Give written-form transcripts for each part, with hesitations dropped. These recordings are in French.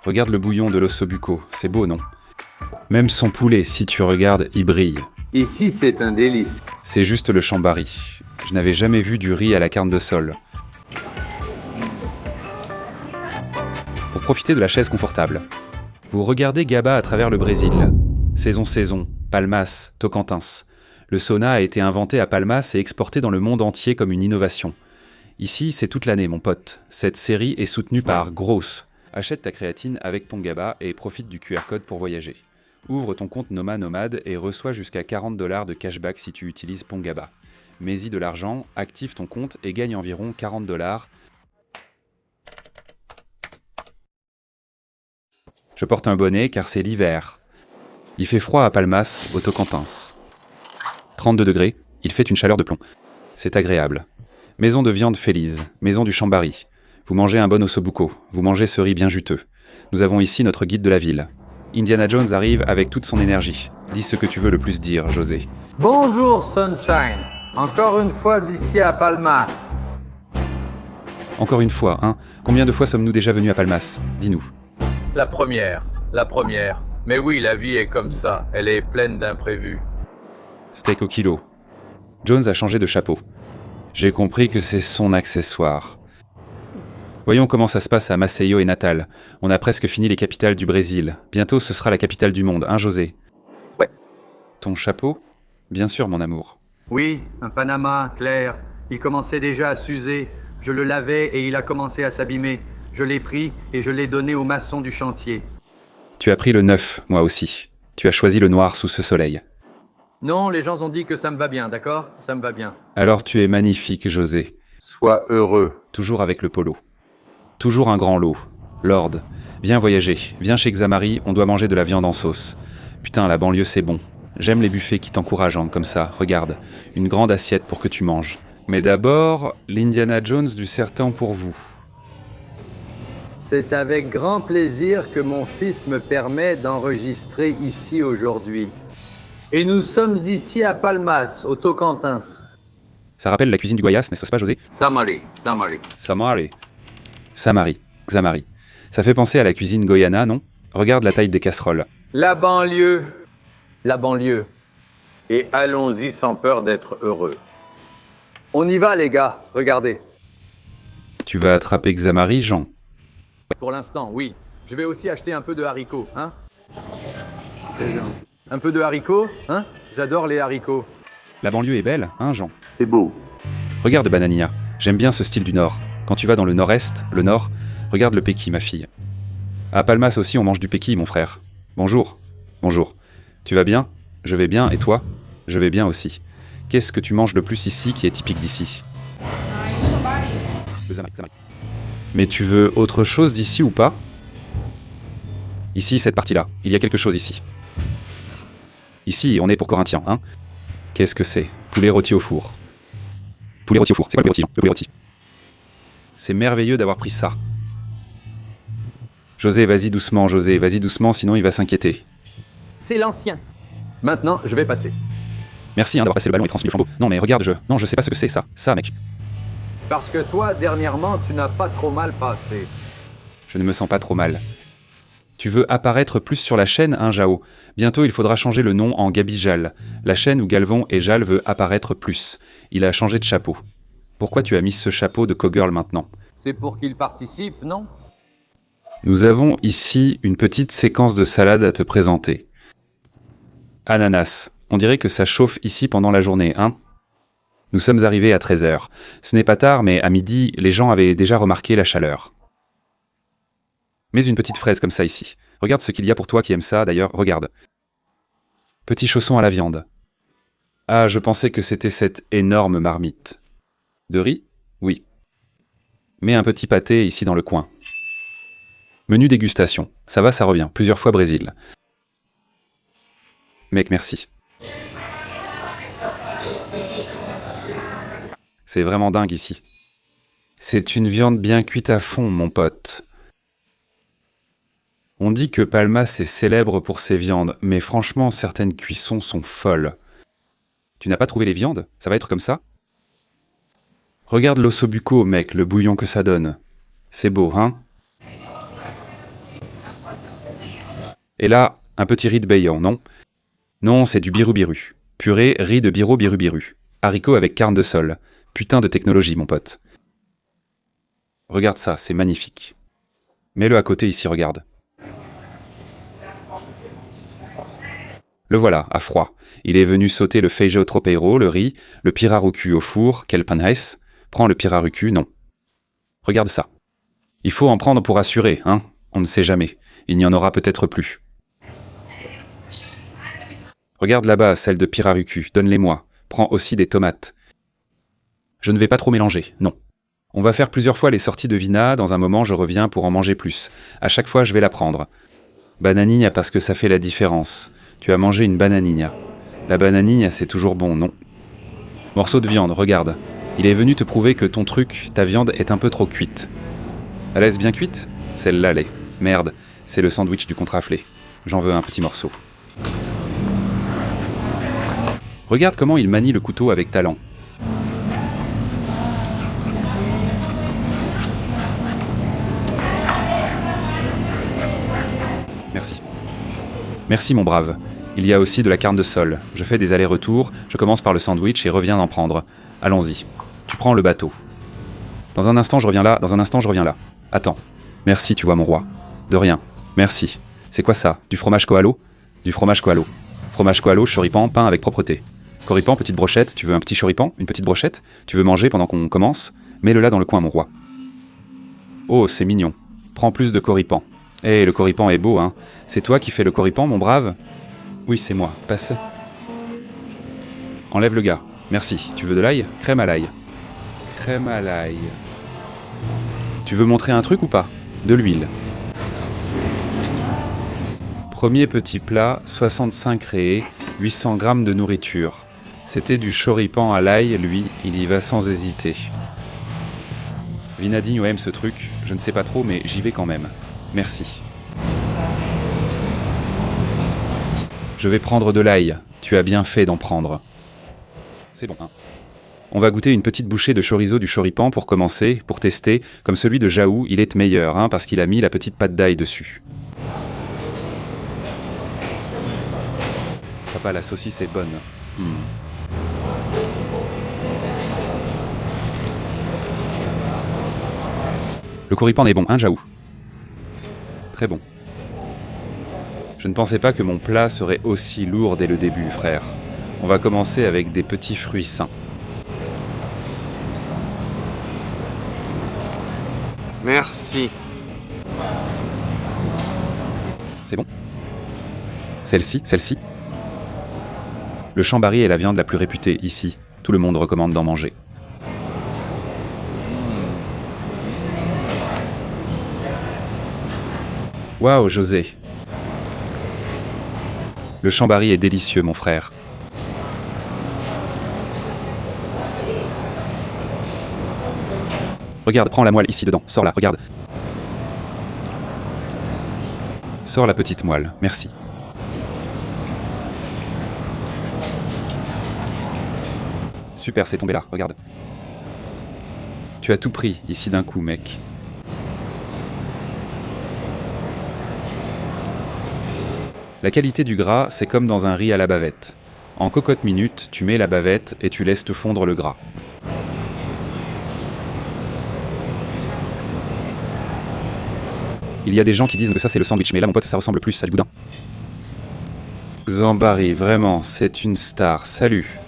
Regarde le bouillon de l'ossobuco, c'est beau, non? Même son poulet, si tu regardes, il brille. Ici, c'est un délice. C'est juste le chambari. Je n'avais jamais vu du riz à la carne de sol. Pour profiter de la chaise confortable, vous regardez Gaba à travers le Brésil. Saison, Palmas, Tocantins. Le sauna a été inventé à Palmas et exporté dans le monde entier comme une innovation. Ici, c'est toute l'année, mon pote. Cette série est soutenue par Gross. Achète ta créatine avec Pongaba et profite du QR code pour voyager. Ouvre ton compte Noma Nomade et reçois jusqu'à 40 $ de cashback si tu utilises Pongaba. Mets-y de l'argent, active ton compte et gagne environ 40 $. Je porte un bonnet car c'est l'hiver. Il fait froid à Palmas, au Tocantins. 32 degrés, il fait une chaleur de plomb. C'est agréable. Maison de viande Félise, maison du Chambari. Vous mangez un bon ossobuco, vous mangez ce riz bien juteux. Nous avons ici notre guide de la ville. Indiana Jones arrive avec toute son énergie. Dis ce que tu veux le plus dire, José. Bonjour, Sunshine. Encore une fois ici à Palmas. Encore une fois, hein? Combien de fois sommes-nous déjà venus à Palmas? Dis-nous. La première. Mais oui, la vie est comme ça. Elle est pleine d'imprévus. Steak au kilo. Jones a changé de chapeau. J'ai compris que c'est son accessoire. Voyons comment ça se passe à Maceió et Natal. On a presque fini les capitales du Brésil. Bientôt ce sera la capitale du monde, hein José? Ouais. Ton chapeau? Bien sûr, mon amour. Oui, un Panama, clair. Il commençait déjà à s'user. Je le lavais et il a commencé à s'abîmer. Je l'ai pris et je l'ai donné au maçon du chantier. Tu as pris le neuf, moi aussi. Tu as choisi le noir sous ce soleil. Non, les gens ont dit que ça me va bien, d'accord? Ça me va bien. Alors tu es magnifique, José. Sois heureux. Toujours avec le polo. Toujours un grand lot. Lord, viens voyager. Viens chez Xamari, on doit manger de la viande en sauce. Putain, la banlieue c'est bon. J'aime les buffets qui t'encouragent, hein, comme ça. Regarde, une grande assiette pour que tu manges. Mais d'abord, l'Indiana Jones du serpent pour vous. C'est avec grand plaisir que mon fils me permet d'enregistrer ici aujourd'hui. Et nous sommes ici à Palmas, au Tocantins. Ça rappelle la cuisine du Guayas, n'est-ce pas, José? Samari. Samari, Xamari. Ça fait penser à la cuisine goyana, non? Regarde la taille des casseroles. La banlieue. Et allons-y sans peur d'être heureux. On y va, les gars. Regardez. Tu vas attraper Xamari, Jean? Pour l'instant, oui. Je vais aussi acheter un peu de haricots, hein? Un peu de haricots, hein? J'adore les haricots. La banlieue est belle, hein, Jean? C'est beau. Regarde, Banania. J'aime bien ce style du Nord. Quand tu vas dans le Nord-Est, le Nord, regarde le péki, ma fille. À Palmas aussi, on mange du péki, mon frère. Bonjour. Bonjour. Tu vas bien? Je vais bien, et toi? Je vais bien aussi. Qu'est-ce que tu manges le plus ici qui est typique d'ici? Le Xamari. Mais tu veux autre chose d'ici ou pas? Ici, cette partie-là. Il y a quelque chose ici. Ici, on est pour Corinthiens, hein? Qu'est-ce que c'est? Poulet rôti au four. Poulet rôti au four. C'est quoi le poulet rôti, non? Le poulet rôti. C'est merveilleux d'avoir pris ça. José, vas-y doucement, sinon il va s'inquiéter. C'est l'ancien. Maintenant, je vais passer. Merci d'avoir passé le ballon et transmis le flambeau. Non mais regarde, je sais pas ce que c'est ça. Ça, mec. Parce que toi, dernièrement, tu n'as pas trop mal passé. Je ne me sens pas trop mal. Tu veux apparaître plus sur la chaîne, hein, Jao? Bientôt, il faudra changer le nom en Gabi Jal. La chaîne où Galvon et Jal veut apparaître plus. Il a changé de chapeau. Pourquoi tu as mis ce chapeau de cowgirl maintenant? C'est pour qu'il participe, non? Nous avons ici une petite séquence de salade à te présenter. Ananas. On dirait que ça chauffe ici pendant la journée, hein? Nous sommes arrivés à 13h. Ce n'est pas tard, mais à midi, les gens avaient déjà remarqué la chaleur. Mets une petite fraise comme ça ici. Regarde ce qu'il y a pour toi qui aime ça, d'ailleurs, regarde. Petit chausson à la viande. Ah, je pensais que c'était cette énorme marmite. De riz? Oui. Mets un petit pâté ici dans le coin. Menu dégustation. Ça va, ça revient. Plusieurs fois Brésil. Mec, merci. C'est vraiment dingue ici. C'est une viande bien cuite à fond, mon pote. On dit que Palmas est célèbre pour ses viandes, mais franchement, certaines cuissons sont folles. Tu n'as pas trouvé les viandes? Ça va être comme ça? Regarde l'ossobuco, mec, le bouillon que ça donne. C'est beau, hein? Et là, un petit riz de bailan, non? Non, c'est du biru-biru. Purée, riz de biro biru-biru. Haricots avec carne de sol. Putain de technologie, mon pote. Regarde ça, c'est magnifique. Mets-le à côté ici, regarde. Le voilà, à froid. Il est venu sauter le feijão tropeiro, le riz, le pirarucu au four, quel panais. Prends le pirarucu, non. Regarde ça. Il faut en prendre pour assurer, hein? On ne sait jamais. Il n'y en aura peut-être plus. Regarde là-bas, celle de pirarucu, donne-les-moi. Prends aussi des tomates. Je ne vais pas trop mélanger, non. On va faire plusieurs fois les sorties de Vina, dans un moment je reviens pour en manger plus. À chaque fois je vais la prendre. Bananina parce que ça fait la différence. Tu as mangé une bananina. La bananina c'est toujours bon, non? Morceau de viande, regarde. Il est venu te prouver que ton truc, ta viande est un peu trop cuite. Elle est bien cuite? Celle-là l'est. Merde, c'est le sandwich du contraflé. J'en veux un petit morceau. Regarde comment il manie le couteau avec talent. Merci. Merci mon brave. Il y a aussi de la carne de sol. Je fais des allers-retours, je commence par le sandwich et reviens d'en prendre. Allons-y. Tu prends le bateau. Dans un instant je reviens là, Attends. Merci, tu vois mon roi. De rien. Merci. C'est quoi ça? Du fromage koalo? Du fromage koalo. Fromage koalo, choripan, pain avec propreté. Coripan, petite brochette, tu veux un petit choripan? Une petite brochette? Tu veux manger pendant qu'on commence? Mets-le là dans le coin mon roi. Oh, c'est mignon. Prends plus de coripan. Eh, le coripan est beau, hein. C'est toi qui fais le coripan, mon brave? Oui, c'est moi. Passe. Enlève le gars. Merci. Tu veux de l'ail? Crème à l'ail. Crème à l'ail. Tu veux montrer un truc ou pas? De l'huile. Premier petit plat, 65 réés, 800 grammes de nourriture. C'était du choripan à l'ail, lui, il y va sans hésiter. Vinadinho aime ce truc, je ne sais pas trop, mais j'y vais quand même. Merci. Je vais prendre de l'ail, tu as bien fait d'en prendre. C'est bon, hein. On va goûter une petite bouchée de chorizo du choripan pour commencer, pour tester. Comme celui de Jaou, il est meilleur, hein, parce qu'il a mis la petite pâte d'ail dessus. Papa, la saucisse est bonne. Le coripan est bon, hein, Jaou? Très bon. Je ne pensais pas que mon plat serait aussi lourd dès le début, frère. On va commencer avec des petits fruits sains. Merci. C'est bon? Celle-ci? Le chambari est la viande la plus réputée ici. Tout le monde recommande d'en manger. Waouh, José. Le chambari est délicieux, mon frère. Regarde, prends la moelle ici dedans. Sors-la, regarde. Sors la petite moelle, merci. Super, c'est tombé là, regarde. Tu as tout pris ici d'un coup, mec. La qualité du gras, c'est comme dans un riz à la bavette. En cocotte minute, tu mets la bavette et tu laisses te fondre le gras. Il y a des gens qui disent que ça c'est le sandwich, mais là mon pote ça ressemble plus à du boudin. Zambari, vraiment, c'est une star, salut.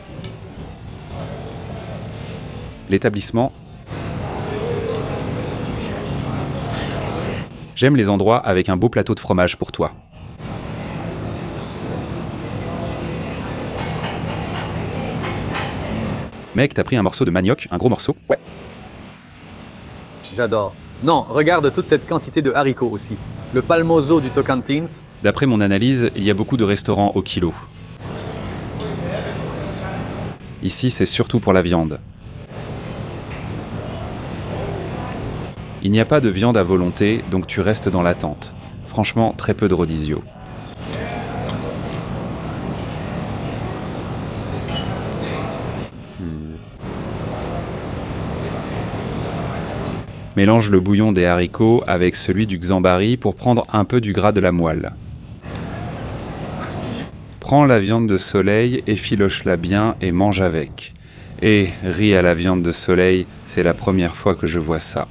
L'établissement. J'aime les endroits avec un beau plateau de fromage pour toi. Mec, t'as pris un morceau de manioc, un gros morceau? Ouais. J'adore. Non, regarde toute cette quantité de haricots aussi. Le palmozo du Tocantins. D'après mon analyse, il y a beaucoup de restaurants au kilo. Ici, c'est surtout pour la viande. Il n'y a pas de viande à volonté, donc tu restes dans l'attente. Franchement, très peu de rodizio. Mélange le bouillon des haricots avec celui du xambari pour prendre un peu du gras de la moelle. Prends la viande de soleil, effiloche-la bien et mange avec. Et riz à la viande de soleil, c'est la première fois que je vois ça.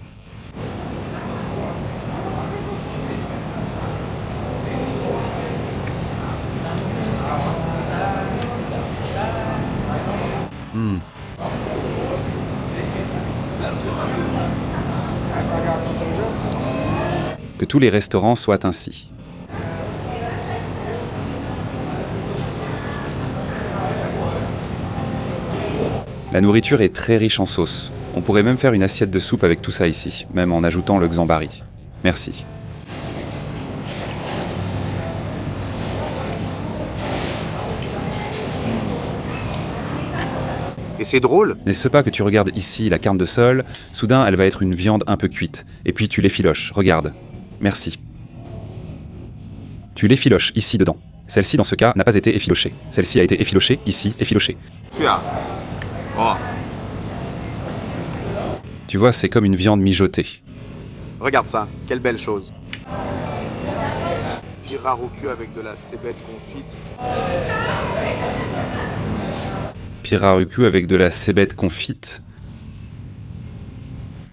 Que tous les restaurants soient ainsi. La nourriture est très riche en sauce. On pourrait même faire une assiette de soupe avec tout ça ici, même en ajoutant le xambari. Merci. Et c'est drôle. N'est-ce pas que tu regardes ici la carne de sol, soudain elle va être une viande un peu cuite, et puis tu l'effiloches, regarde. Merci. Tu l'effiloches ici dedans. Celle-ci dans ce cas n'a pas été effilochée. Celle-ci a été effilochée, ici, effilochée. Tu as. Oh, Tu vois, c'est comme une viande mijotée. regarde ça, quelle belle chose. Pirarucu avec de la cébette confite. Pirarucu avec de la cébette confite.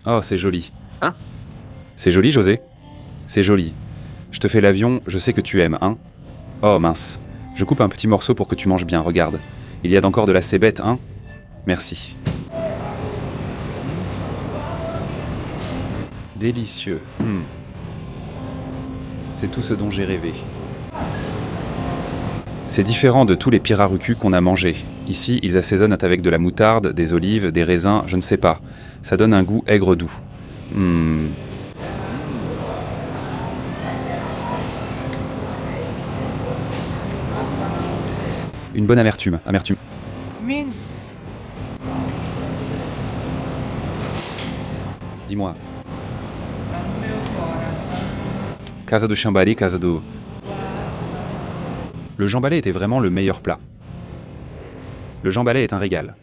Oh, c'est joli. Hein? C'est joli, José? C'est joli. Je te fais l'avion, je sais que tu aimes, hein? Oh mince. Je coupe un petit morceau pour que tu manges bien, regarde. Il y a encore de la cébette, hein? Merci. Délicieux. C'est tout ce dont j'ai rêvé. C'est différent de tous les pirarucus qu'on a mangés. Ici, ils assaisonnent avec de la moutarde, des olives, des raisins, je ne sais pas. Ça donne un goût aigre-doux. Une bonne amertume. Mince. Dis-moi. Casa do Chambali, casa do... Le jambalé était vraiment le meilleur plat. Le jambalé est un régal.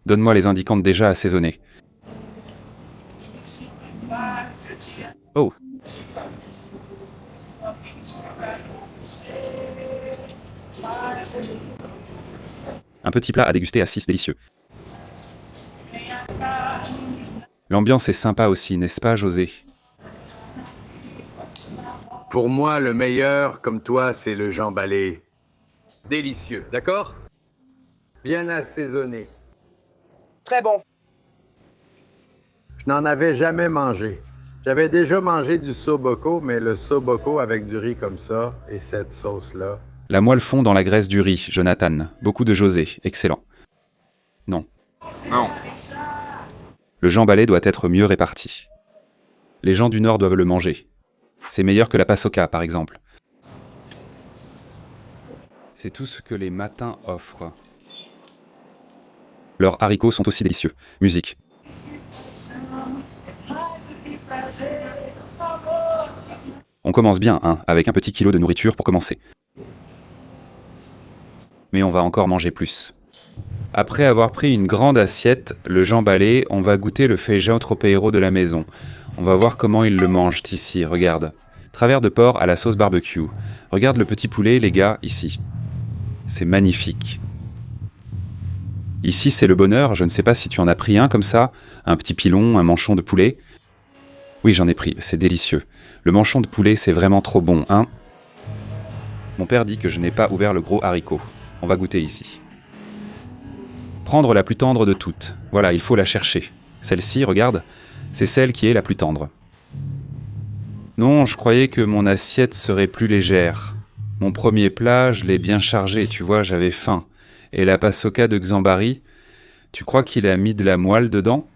Donne-moi les indicantes déjà assaisonnées. Oh. Un petit plat à déguster à 6 délicieux. L'ambiance est sympa aussi, n'est-ce pas, José? Pour moi, le meilleur, comme toi, c'est le jambalé. Délicieux, d'accord? Bien assaisonné. Très bon. Je n'en avais jamais mangé. J'avais déjà mangé du soboko, mais le soboko avec du riz comme ça et cette sauce-là. La moelle fond dans la graisse du riz, Jonathan. Beaucoup de José, excellent. Non. Non. Le jambalé doit être mieux réparti. Les gens du Nord doivent le manger. C'est meilleur que la pasoka, par exemple. C'est tout ce que les matins offrent. Leurs haricots sont aussi délicieux. Musique. On commence bien, hein, avec un petit kilo de nourriture pour commencer. Mais on va encore manger plus. Après avoir pris une grande assiette, le jambalé, on va goûter le feijão tropeiro de la maison. On va voir comment ils le mangent ici, regarde. Travers de porc à la sauce barbecue. Regarde le petit poulet, les gars, ici. C'est magnifique. Ici, c'est le bonheur. Je ne sais pas si tu en as pris un comme ça. Un petit pilon, un manchon de poulet. Oui, j'en ai pris. C'est délicieux. Le manchon de poulet, c'est vraiment trop bon, hein? Mon père dit que je n'ai pas ouvert le gros haricot. On va goûter ici. Prendre la plus tendre de toutes. Voilà, il faut la chercher. Celle-ci, regarde, c'est celle qui est la plus tendre. Non, je croyais que mon assiette serait plus légère. Mon premier plat, je l'ai bien chargé, tu vois, j'avais faim. Et la pasoka de Xambari, tu crois qu'il a mis de la moelle dedans?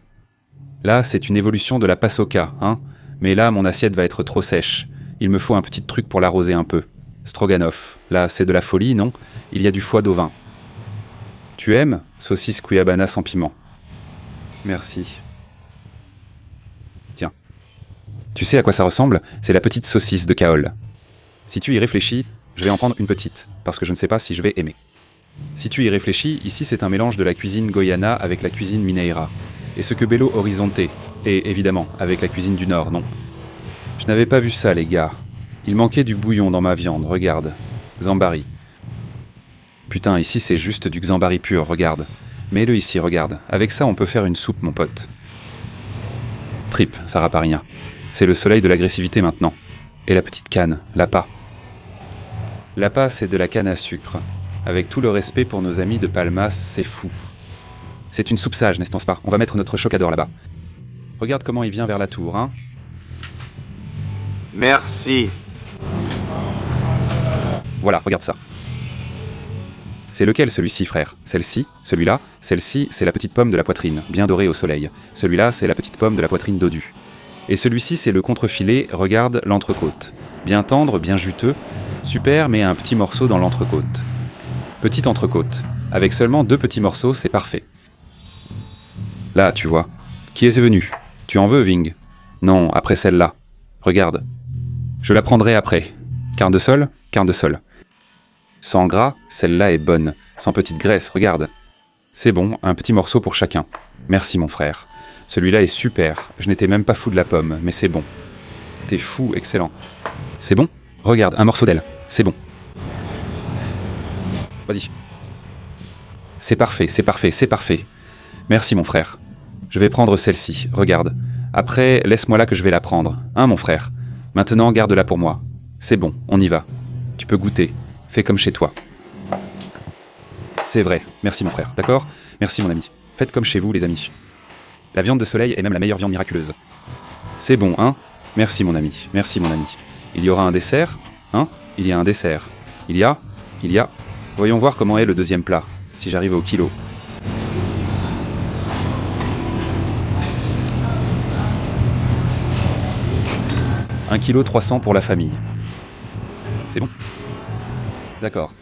Là, c'est une évolution de la pasoka, hein? Mais là, mon assiette va être trop sèche. Il me faut un petit truc pour l'arroser un peu. Stroganoff. Là, c'est de la folie, non? Il y a du foie d'ovin. Tu aimes? Saucisse cuiabana sans piment. Merci. Tiens. Tu sais à quoi ça ressemble? C'est la petite saucisse de kaol. Si tu y réfléchis, je vais en prendre une petite, parce que je ne sais pas si je vais aimer. Si tu y réfléchis, ici c'est un mélange de la cuisine goiana avec la cuisine mineira. Et ce que Belo Horizonte, et évidemment avec la cuisine du Nord, non? Je n'avais pas vu ça, les gars. Il manquait du bouillon dans ma viande, regarde. Xambari. Putain, ici c'est juste du Xambari pur, regarde. Mets-le ici, regarde. Avec ça, on peut faire une soupe, mon pote. Trip, ça raparia. C'est le soleil de l'agressivité maintenant. Et la petite canne, l'APA. L'APA, c'est de la canne à sucre. Avec tout le respect pour nos amis de Palmas, c'est fou. C'est une soupe sage, n'est-ce pas? On va mettre notre chocador là-bas. Regarde comment il vient vers la tour, hein. Merci. Voilà, regarde ça. C'est lequel celui-ci, frère? Celle-ci? Celui-là? Celle-ci, c'est la petite pomme de la poitrine, bien dorée au soleil. Celui-là, c'est la petite pomme de la poitrine dodue. Et celui-ci, c'est le contrefilet, regarde l'entrecôte. Bien tendre, bien juteux. Super, mais un petit morceau dans l'entrecôte. Petite entrecôte. Avec seulement 2 petits morceaux, c'est parfait. Là, tu vois. Qui est venu? Tu en veux, Ving? Non, après celle-là. Regarde. Je la prendrai après. Carne de sol? Carne de sol. Sans gras, celle-là est bonne. Sans petite graisse, regarde. C'est bon, un petit morceau pour chacun. Merci, mon frère. Celui-là est super. Je n'étais même pas fou de la pomme, mais c'est bon. T'es fou, excellent. C'est bon? Regarde, un morceau d'aile. C'est bon. Vas-y. C'est parfait, c'est parfait, c'est parfait. Merci, mon frère. Je vais prendre celle-ci, regarde. Après, laisse-moi là que je vais la prendre. Hein, mon frère? Maintenant, garde-la pour moi. C'est bon, on y va. Tu peux goûter. Fais comme chez toi. C'est vrai. Merci, mon frère. D'accord? Merci, mon ami. Faites comme chez vous, les amis. La viande de soleil est même la meilleure viande miraculeuse. C'est bon, hein? Merci, mon ami. Merci, mon ami. Il y aura un dessert? Hein? Il y a un dessert. Il y a... Voyons voir comment est le deuxième plat, si j'arrive au kilo. « 1 kg 300 pour la famille. C'est bon? D'accord.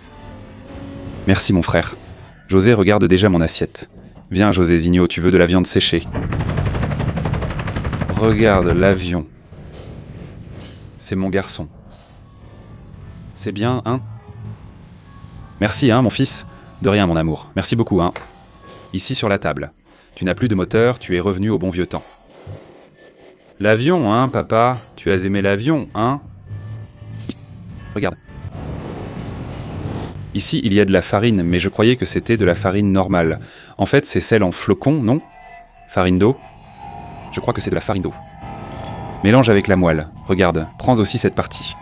Merci, mon frère. José regarde déjà mon assiette. Viens, José Zigno, tu veux de la viande séchée? Regarde l'avion. C'est mon garçon. C'est bien, hein? Merci, hein, mon fils? De rien, mon amour. Merci beaucoup, hein? Ici sur la table. Tu n'as plus de moteur, tu es revenu au bon vieux temps. L'avion, hein, papa? Tu as aimé l'avion, hein? Regarde. Ici, il y a de la farine, mais je croyais que c'était de la farine normale. En fait, c'est celle en flocons, non? Farine d'eau? Je crois que c'est de la farine d'eau. Mélange avec la moelle. Regarde, prends aussi cette partie.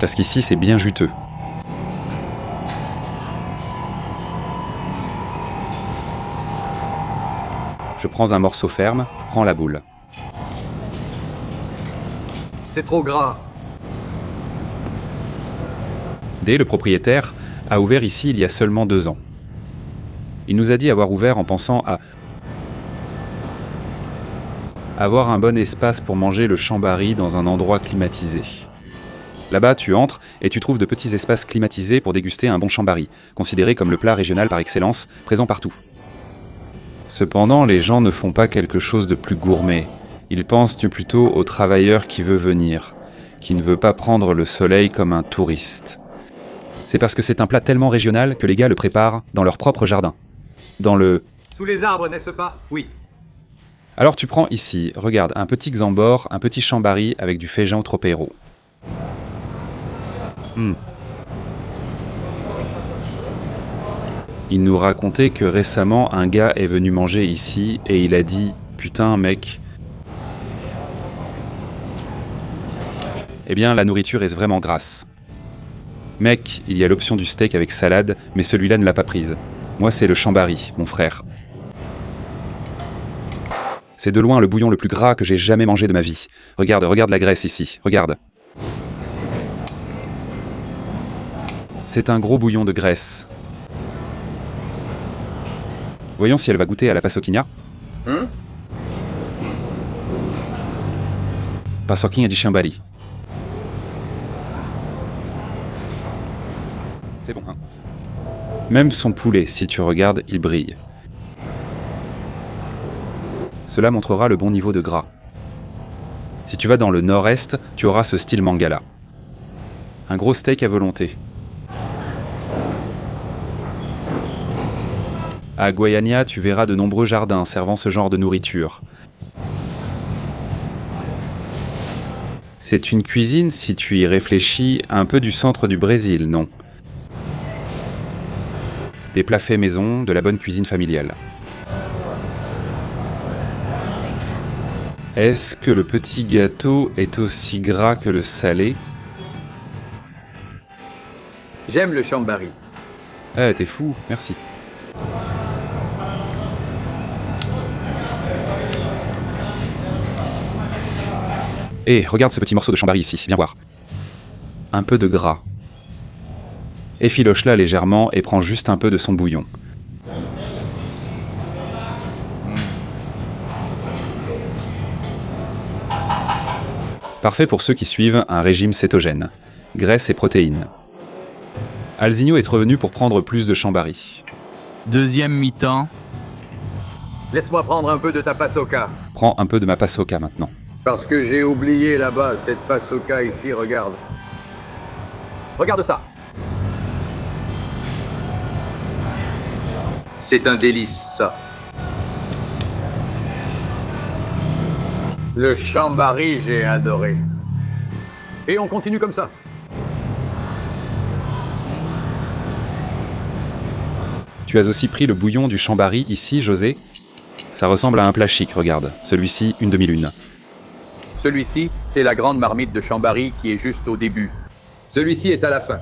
Parce qu'ici, c'est bien juteux. Je prends un morceau ferme, prends la boule. C'est trop gras. Le propriétaire, a ouvert ici il y a seulement 2 ans. Il nous a dit avoir ouvert en pensant à avoir un bon espace pour manger le chambari dans un endroit climatisé. Là-bas, tu entres et tu trouves de petits espaces climatisés pour déguster un bon chambari, considéré comme le plat régional par excellence, présent partout. Cependant, les gens ne font pas quelque chose de plus gourmet. Ils pensent plutôt au travailleur qui veut venir, qui ne veut pas prendre le soleil comme un touriste. C'est parce que c'est un plat tellement régional que les gars le préparent dans leur propre jardin. Dans le... Sous les arbres, n'est-ce pas? Oui. Alors tu prends ici, regarde, un petit xambor, un petit chambari avec du féjan tropero. Il nous racontait que récemment, un gars est venu manger ici et il a dit « Putain, mec... » Eh bien, la nourriture est vraiment grasse. Mec, il y a l'option du steak avec salade, mais celui-là ne l'a pas prise. Moi, c'est le chambari, mon frère. C'est de loin le bouillon le plus gras que j'ai jamais mangé de ma vie. Regarde, regarde la graisse ici, regarde. C'est un gros bouillon de graisse. Voyons si elle va goûter à la paçoquinha. Paçoquinha de chambari. C'est bon, hein. Même son poulet, si tu regardes, il brille. Cela montrera le bon niveau de gras. Si tu vas dans le nord-est, tu auras ce style mangala. Un gros steak à volonté. À Goiânia, tu verras de nombreux jardins servant ce genre de nourriture. C'est une cuisine, si tu y réfléchis, un peu du centre du Brésil, non? Des plats faits maison, de la bonne cuisine familiale. Est-ce que le petit gâteau est aussi gras que le salé? J'aime le chambari. Ah, t'es fou, merci. Hé, regarde ce petit morceau de chambari ici, viens voir. Un peu de gras. Effiloche-la légèrement et prends juste un peu de son bouillon. Parfait pour ceux qui suivent un régime cétogène. Graisse et protéines. Alzinho est revenu pour prendre plus de chambari. Deuxième mi-temps. Laisse-moi prendre un peu de ta pasoka. Prends un peu de ma pasoka maintenant. Parce que j'ai oublié là-bas, cette pasoka ici, regarde. Regarde ça. C'est un délice, ça. Le chambari, j'ai adoré. Et on continue comme ça. Tu as aussi pris le bouillon du chambari ici, José? Ça ressemble à un plat chic, regarde. Celui-ci, une demi-lune. Celui-ci, c'est la grande marmite de chambari qui est juste au début. Celui-ci est à la fin.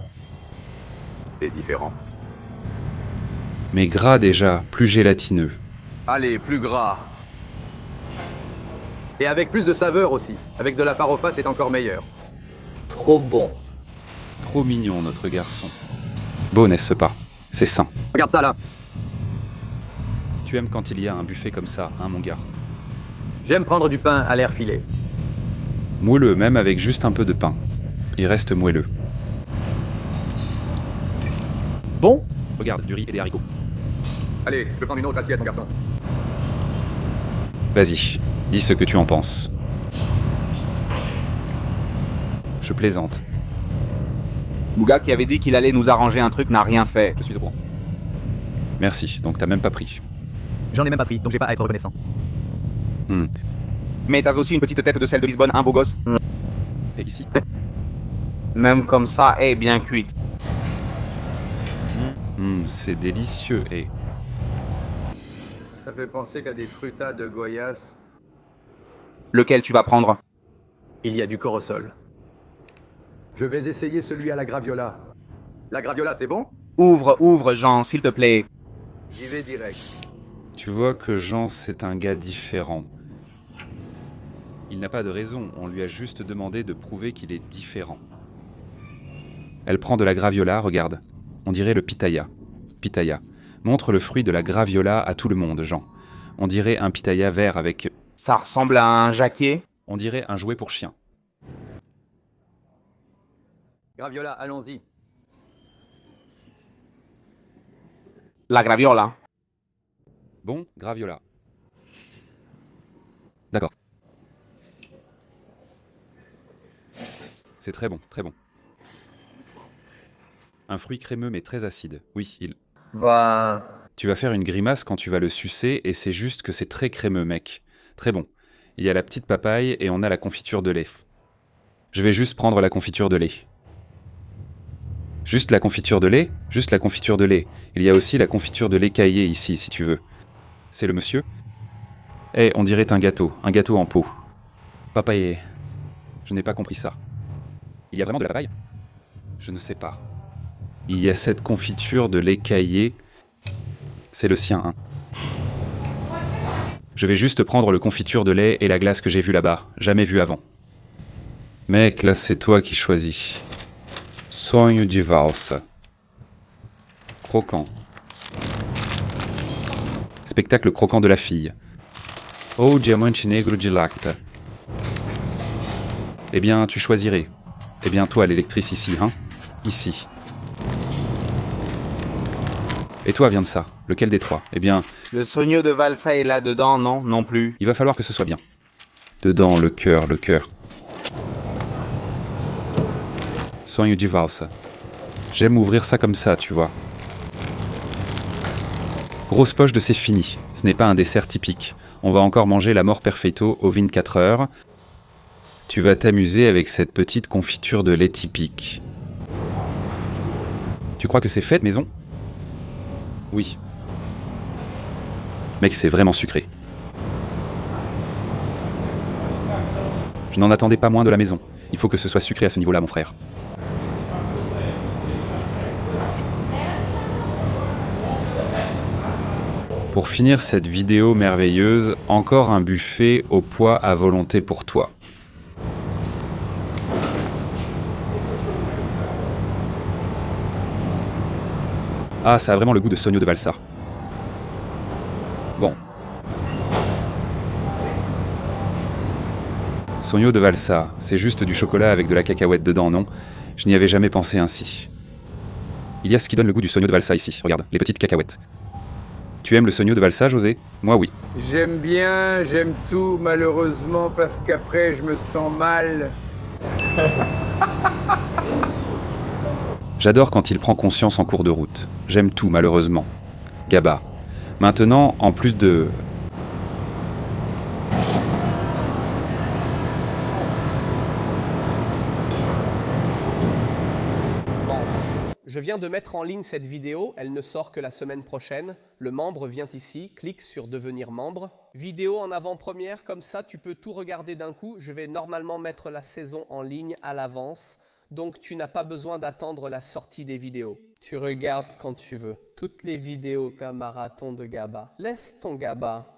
C'est différent. Mais gras déjà, plus gélatineux. Allez, plus gras. Et avec plus de saveur aussi. Avec de la farofa, c'est encore meilleur. Trop bon. Trop mignon, notre garçon. Beau, n'est-ce pas? C'est sain. Regarde ça, là. Tu aimes quand il y a un buffet comme ça, hein, mon gars? J'aime prendre du pain à l'air filé. Moelleux, même avec juste un peu de pain. Il reste moelleux. Bon? Regarde, du riz et des haricots. Allez, je peux prendre une autre assiette, mon garçon. Vas-y, dis ce que tu en penses. Je plaisante. Bouga qui avait dit qu'il allait nous arranger un truc n'a rien fait. Je suis au courant. Merci, donc t'as même pas pris. J'en ai même pas pris, donc j'ai pas à être reconnaissant. Mais t'as aussi une petite tête de celle de Lisbonne, hein, beau gosse? Et ici? Même comme ça, est bien cuite. C'est délicieux, et... Ça fait penser qu'à des frutas de Goyas. Lequel tu vas prendre? Il y a du corosol. Je vais essayer celui à la graviola. La graviola, c'est bon? Ouvre, Jean, s'il te plaît. J'y vais direct. Tu vois que Jean, c'est un gars différent. Il n'a pas de raison, on lui a juste demandé de prouver qu'il est différent. Elle prend de la graviola, regarde. On dirait le pitaya. Pitaya. Montre le fruit de la graviola à tout le monde, Jean. On dirait un pitaya vert avec... Ça ressemble à un jacquier? On dirait un jouet pour chien. Graviola, allons-y. La graviola. Bon, graviola. D'accord. C'est très bon, très bon. Un fruit crémeux mais très acide. Oui, Tu vas faire une grimace quand tu vas le sucer et c'est juste que c'est très crémeux, mec. Très bon. Il y a la petite papaye et on a la confiture de lait. Je vais juste prendre la confiture de lait. Juste la confiture de lait? Juste la confiture de lait. Il y a aussi la confiture de lait caillé ici, si tu veux. C'est le monsieur? Eh, on dirait un gâteau en pot. Papaye. Je n'ai pas compris ça. Il y a vraiment de la papaye? Je ne sais pas. Il y a cette confiture de lait caillé. C'est le sien, hein. Je vais juste prendre le confiture de lait et la glace que j'ai vue là-bas. Jamais vue avant. Mec, là c'est toi qui choisis. Sonho de valsa. Croquant. Spectacle croquant de la fille. Oh, diamante negro de lacta. Eh bien, tu choisirais. Eh bien, toi, l'électrice ici, hein? Ici. Et toi, vient de ça. Lequel des trois? Eh bien... Le sogno de valsa est là-dedans, non? Non plus. Il va falloir que ce soit bien. Dedans, le cœur, le cœur. Sonho de valsa. J'aime ouvrir ça comme ça, tu vois. Grosse poche de c'est fini. Ce n'est pas un dessert typique. On va encore manger la mort perfecto au 24 heures. Tu vas t'amuser avec cette petite confiture de lait typique. Tu crois que c'est fait, maison? Oui. Mec, c'est vraiment sucré. Je n'en attendais pas moins de la maison. Il faut que ce soit sucré à ce niveau-là, mon frère. Pour finir cette vidéo merveilleuse, encore un buffet au poids à volonté pour toi. Ah, ça a vraiment le goût de Sogno de Valsa. Bon. Sogno de Valsa, c'est juste du chocolat avec de la cacahuète dedans, non? Je n'y avais jamais pensé ainsi. Il y a ce qui donne le goût du Sogno de Valsa ici, regarde, les petites cacahuètes. Tu aimes le Sogno de Valsa, José? Moi, oui. J'aime bien, j'aime tout, malheureusement, parce qu'après, je me sens mal. J'adore quand il prend conscience en cours de route. J'aime tout, malheureusement. Gaba. Maintenant, en plus de... Je viens de mettre en ligne cette vidéo, elle ne sort que la semaine prochaine. Le membre vient ici, clique sur devenir membre. Vidéo en avant-première, comme ça tu peux tout regarder d'un coup. Je vais normalement mettre la saison en ligne à l'avance, donc tu n'as pas besoin d'attendre la sortie des vidéos. Tu regardes quand tu veux. Toutes les vidéos qu'un marathon de Gaba. Laisse ton Gaba.